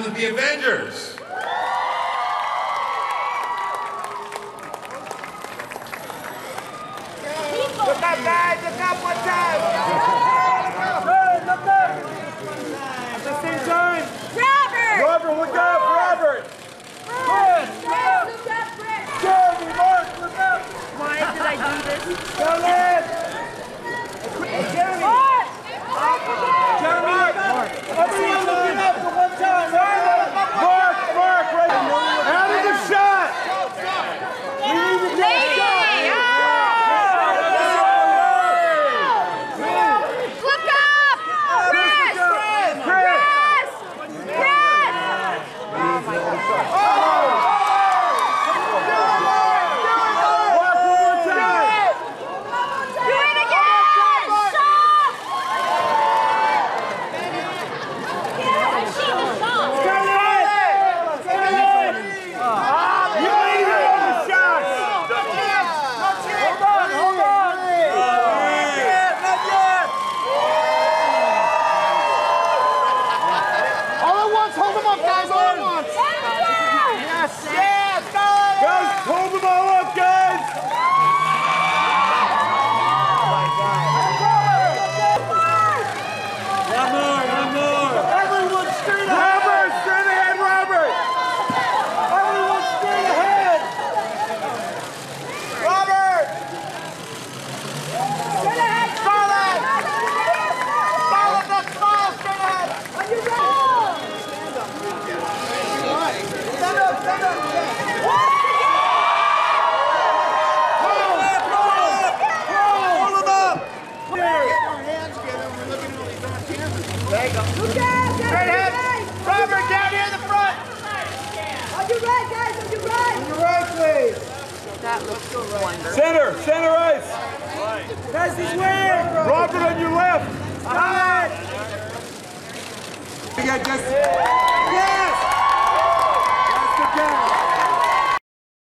with the Avengers. Look up, guys! Look up one time! Look up! At the same time! Robert! Robert, look up! Robert! Good! Look up, Brett! Jeremy, Mark, look up! Why did I do this? Gillan! Jeremy! Mark! Jeremy, Mark! Everyone looking up for one time! Mark, right! Out of the shot! We need to get a shot! Center ice! That's his way! Robert on your left! Alright!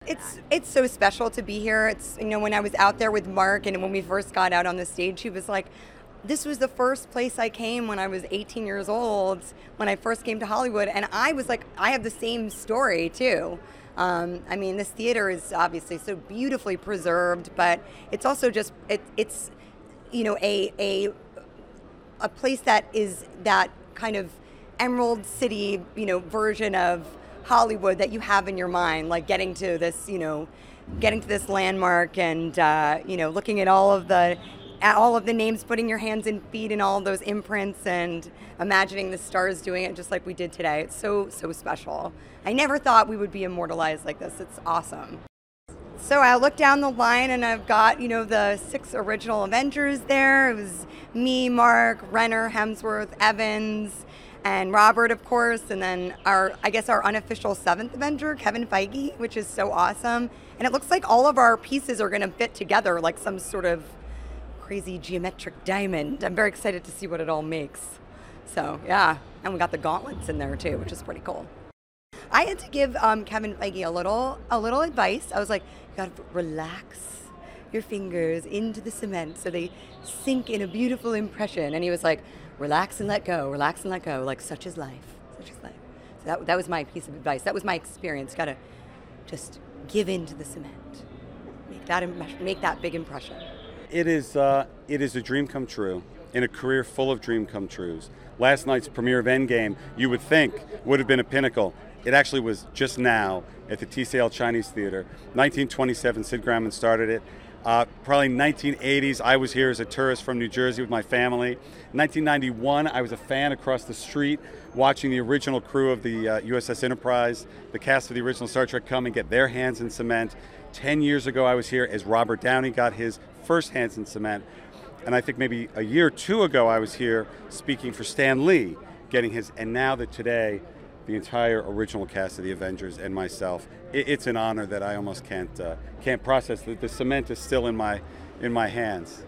Yes! It's so special to be here. It's, you know, when I was out there with Mark and when we first got out on the stage, he was like, this was the first place I came when I was 18 years old, when I first came to Hollywood. And I was like, I have the same story too. I mean, this theater is obviously so beautifully preserved, but it's also just, it's you know, a place that is that kind of Emerald City, you know, version of Hollywood that you have in your mind, like getting to this, you know, getting to this landmark and, you know, looking at all of the names, putting your hands and feet in all of those imprints and imagining the stars doing it just like we did today. It's so, so special. I never thought we would be immortalized like this. It's awesome. So I look down the line and I've got, you know, the 6 original Avengers there. It was me, Mark, Renner, Hemsworth, Evans, and Robert, of course, and then I guess our unofficial 7th Avenger, Kevin Feige, which is so awesome. And it looks like all of our pieces are going to fit together like some sort of crazy geometric diamond. I'm very excited to see what it all makes. So, yeah. And we got the gauntlets in there, too, which is pretty cool. I had to give Kevin Feige a little advice. I was like, you got to relax your fingers into the cement so they sink in a beautiful impression. And he was like, relax and let go, like such is life, such is life. So that was my piece of advice. That was my experience. Got to just give in to the cement. Make that big impression. It is a dream come true in a career full of dream come trues. Last night's premiere of Endgame, you would think, would have been a pinnacle. It actually was just now at the TCL Chinese Theater. 1927, Sid Grauman started it. Probably 1980s, I was here as a tourist from New Jersey with my family. 1991, I was a fan across the street watching the original crew of the USS Enterprise, the cast of the original Star Trek come and get their hands in cement. 10 years ago, I was here as Robert Downey got his first hands in cement. And I think maybe a year or two ago, I was here speaking for Stan Lee, getting his, and now that today, the entire original cast of the Avengers and myself, it's an honor that I almost can't process. The cement is still in my hands.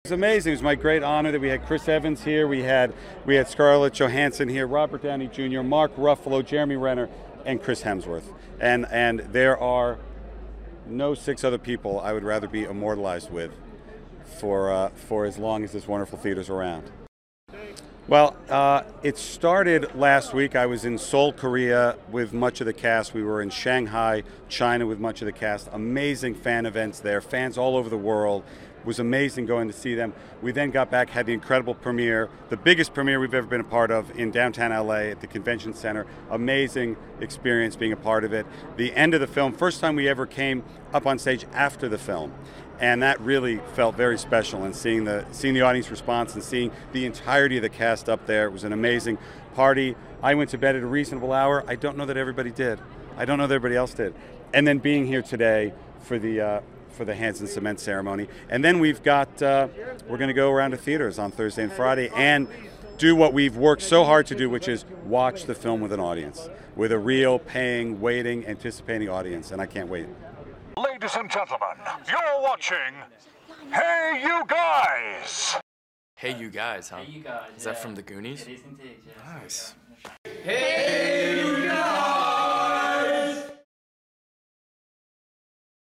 It was amazing. It was my great honor that we had Chris Evans here, we had Scarlett, Johansson here, Robert Downey Jr., Mark Ruffalo, Jeremy Renner, and Chris Hemsworth. And there are no 6 other people I would rather be immortalized with for as long as this wonderful theater's around. Well, it started last week. I was in Seoul, Korea with much of the cast. We were in Shanghai, China with much of the cast. Amazing fan events there, fans all over the world. It was amazing going to see them. We then got back, had the incredible premiere, the biggest premiere we've ever been a part of in downtown LA at the Convention Center. Amazing experience being a part of it. The end of the film, first time we ever came up on stage after the film. And that really felt very special, and seeing the audience response and seeing the entirety of the cast up there. It was an amazing party. I went to bed at a reasonable hour. I don't know that everybody did. I don't know that everybody else did. And then being here today for the Hands and Cement ceremony. And then we're going to go around to theaters on Thursday and Friday and do what we've worked so hard to do, which is watch the film with an audience, with a real paying, waiting, anticipating audience, and I can't wait. Ladies and gentlemen, you're watching Hey You Guys! Hey You Guys, huh? Hey You Guys. Is that from the Goonies? it is indeed, yes. Nice. Hey